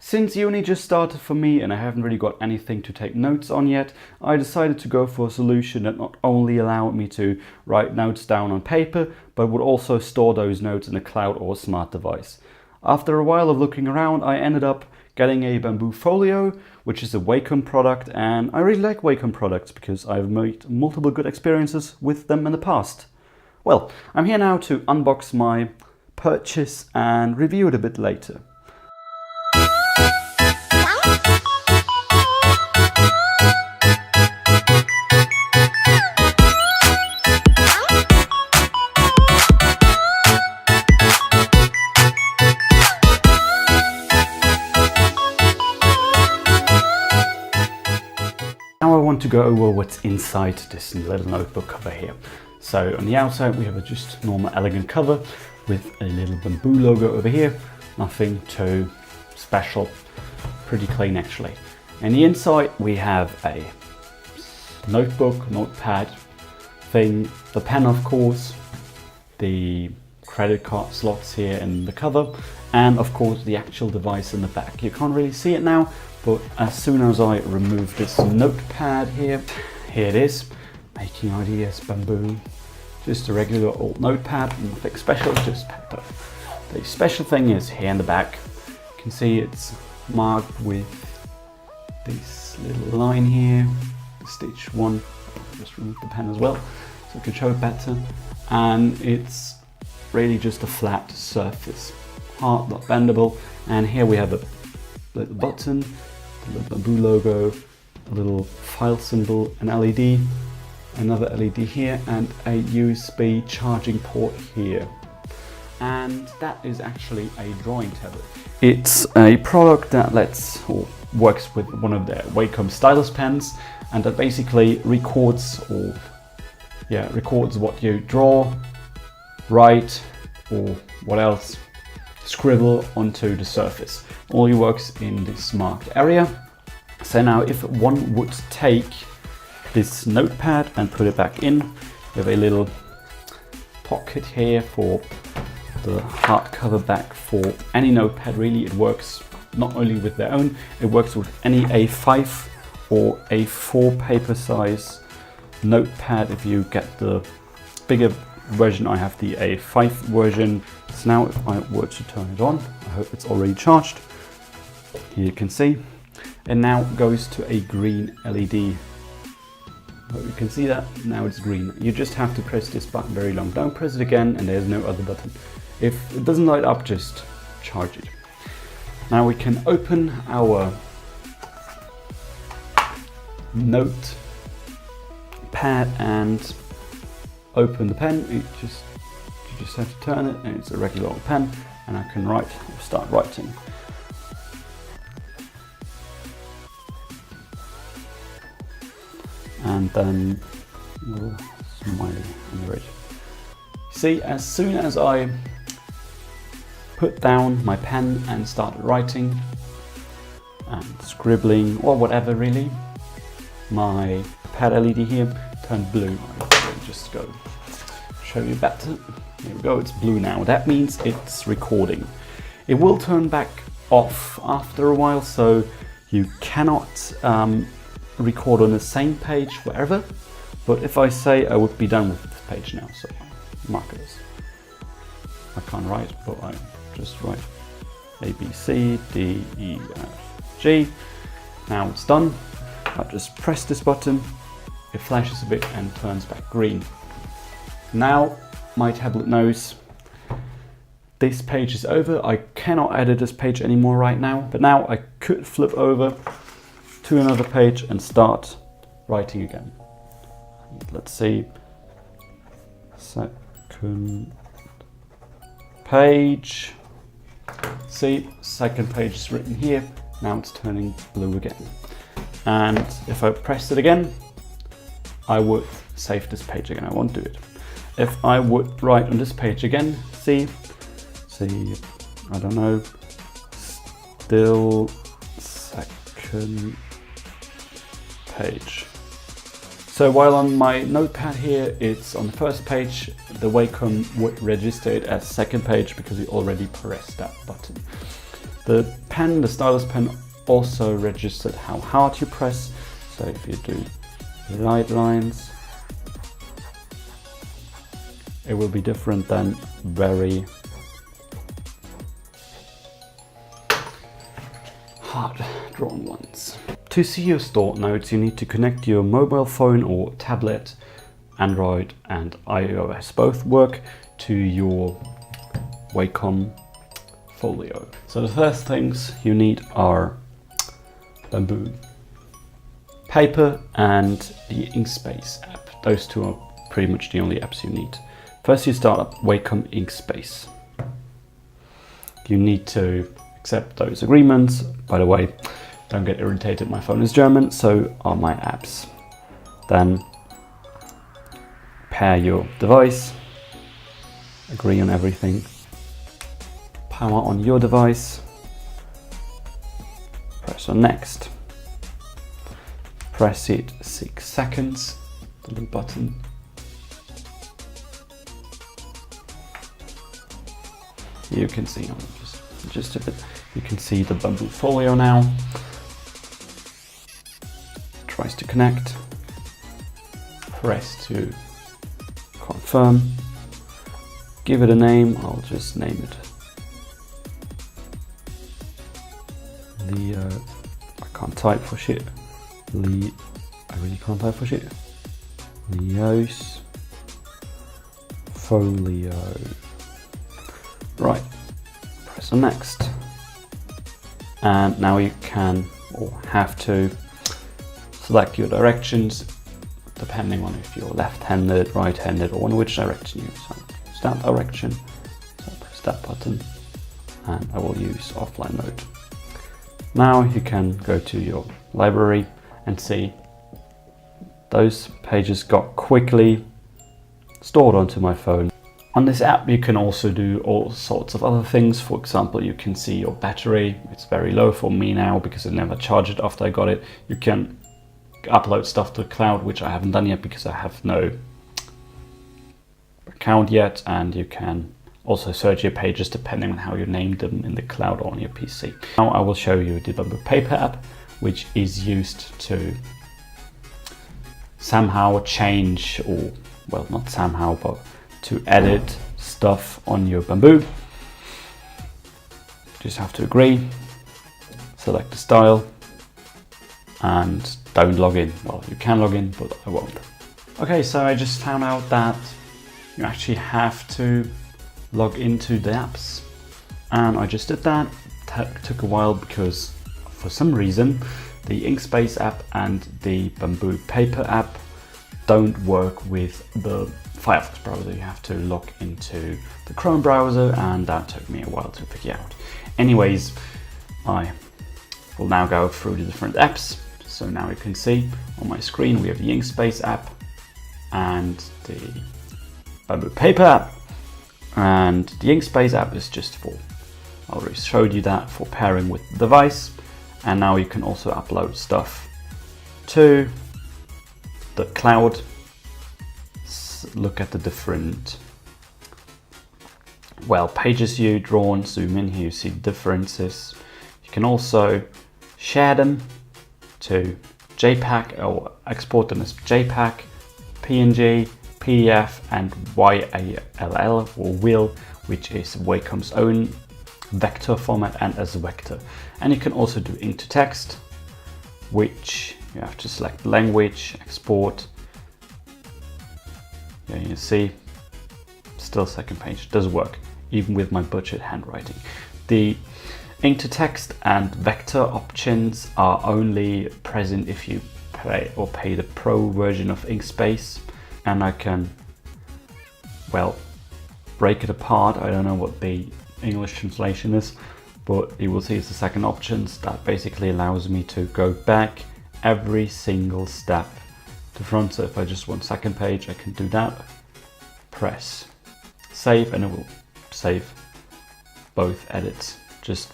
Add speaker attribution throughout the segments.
Speaker 1: Since uni just started for me and I haven't really got anything to take notes on yet, I decided to go for a solution that not only allowed me to write notes down on paper, but would also store those notes in a cloud or smart device. After a while of looking around, I ended up getting a Bamboo Folio, which is a Wacom product, and I really like Wacom products because I've made multiple good experiences with them in the past. Well, I'm here now to unbox my purchase and review it a bit later. Now I want to go over what's inside this little notebook cover here. So on the outside we have a just normal elegant cover with a little bamboo logo over here. Nothing too special, pretty clean actually. And the inside we have a notepad thing, the pen of course, the credit card slots here in the cover, and of course the actual device in the back. You can't really see it now, but as soon as I remove this notepad here it is, Making Ideas Bamboo. Just a regular old notepad, nothing special, just paper. The special thing is here in the back, you can see it's marked with this little line here, stitch 1, just remove the pen as well so I can show it better. And it's really just a flat surface, hard, not bendable. And here we have a little button, a little bamboo logo, a little file symbol, an LED, another LED here, and a USB charging port here. And that is actually a drawing tablet. It's a product that works with one of their Wacom stylus pens, and that basically records what you draw, write, or what else, scribble onto the surface. Only works in this marked area. So now if one would take this notepad and put it back in, we have a little pocket here for the hardcover back for any notepad really. It works not only with their own, it works with any A5 or A4 paper size notepad. If you get the bigger version, I have the A5 version. So now if I were to turn it on, I hope it's already charged. Here you can see, and now it goes to a green LED. Hope you can see that, now it's green. You just have to press this button very long. Don't press it again, and there's no other button. If it doesn't light up, just charge it. Now we can open our notepad and open the pen. You just have to turn it, and it's a regular old pen, and I can start writing. And then a little smiley on the ridge. See, as soon as I put down my pen and start writing and scribbling or whatever really, my pad LED here turned blue. I'll just go show you better. Here we go, it's blue now. That means it's recording. It will turn back off after a while, so you cannot record on the same page forever. But if I say I would be done with this page now, so mark it as, I can't write, but I just write A, B, C, D, E, F, G. Now it's done. I just press this button, it flashes a bit and turns back green. Now my tablet knows this page is over. I cannot edit this page anymore right now, but now I could flip over to another page and start writing again. Let's see, second page. See, second page is written here. Now it's turning blue again. And if I press it again, I would save this page again. I won't do it. If I would write on this page again, see, I don't know, still second page. So while on my notepad here it's on the first page, the Wacom would register it as second page because we already pressed that button. The pen, the stylus pen, also registered how hard you press. So if you do light lines, it will be different than very hard drawn ones. To see your stored notes, you need to connect your mobile phone or tablet. Android and iOS both work to your Wacom Folio. So the first things you need are Bamboo paper and the Inkspace app. Those two are pretty much the only apps you need. First, you start up Wacom Inkspace. You need to accept those agreements. By the way, don't get irritated, my phone is German, so are my apps. Then pair your device, agree on everything, power on your device, press on next, press it 6 seconds, the little button, you can see, just a bit, you can see the Bamboo Folio now, tries to connect, press to confirm, give it a name, I'll just name it Leo, I can't type for shit, I really can't type for shit, Leo's Folio, right, press on next, and now you can or have to select your directions depending on if you're left-handed, right-handed, or in which direction you use. So use that direction, so press that button, and I will use offline mode. Now you can go to your library and see those pages got quickly stored onto my phone. On this app you can also do all sorts of other things. For example, you can see your battery. It's very low for me now because I never charged it after I got it. You can upload stuff to the cloud, which I haven't done yet because I have no account yet, and you can also search your pages depending on how you named them in the cloud or on your PC. Now I will show you the Bamboo Paper app, which is used to somehow change, or well, not somehow, but to edit stuff on your Bamboo. Just have to agree, select the style, and don't log in. Well, you can log in, but I won't. Okay, so I just found out that you actually have to log into the apps, and I just did that. Took a while because for some reason the Inkspace app and the Bamboo Paper app don't work with the Firefox browser. You have to log into the Chrome browser, and that took me a while to figure out. Anyways, I will now go through the different apps. So now you can see on my screen we have the Inkspace app and the Bamboo Paper app, and the Inkspace app is just for, I already showed you that, for pairing with the device, and now you can also upload stuff to the cloud. Look at the different, well, pages you drawn, zoom in here, you see differences. You can also share them to JPEG or export them as JPEG, PNG, PDF, and YALL or WIL, which is Wacom's own vector format, and as a vector. And you can also do ink to text, which you have to select language, export. Yeah, you see, still second page does work, even with my budget handwriting. The ink to text and vector options are only present if you pay the pro version of Inkspace, and I can, well, break it apart. I don't know what the English translation is, but you will see it's the second options that basically allows me to go back every single step to front. So if I just want second page, I can do that, press save, and it will save both edits, just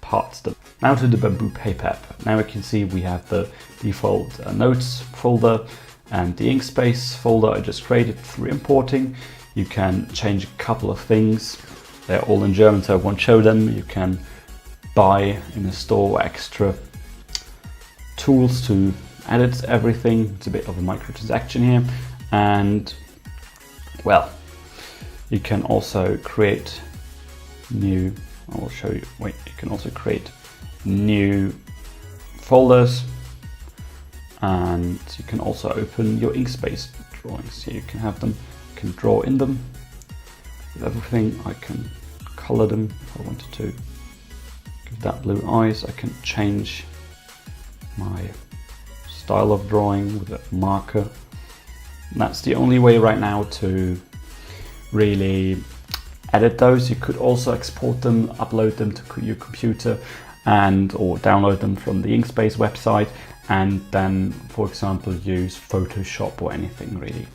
Speaker 1: parts. Now to the Bamboo Paper app. Now we can see we have the default notes folder and the Inkspace folder I just created through importing. You can change a couple of things. They're all in German, so I won't show them. You can buy in the store extra tools to edit everything. It's a bit of a microtransaction here, and well, you can also create new, I will show you, wait, you can also create new folders, and you can also open your Inkspace drawings. Here you can have them, you can draw in them with everything. I can color them if I wanted to. Give that blue eyes. I can change my style of drawing with a marker. And that's the only way right now to really edit those. You could also export them, upload them to your computer, and or download them from the Inkspace website, and then, for example, use Photoshop or anything really.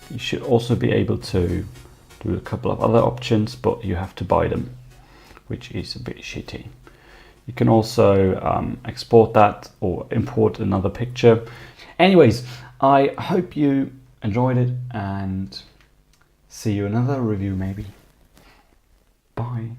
Speaker 1: You should also be able to do a couple of other options, but you have to buy them, which is a bit shitty. You can also export that or import another picture. Anyways, I hope you enjoyed it, and see you in another review maybe. Bye.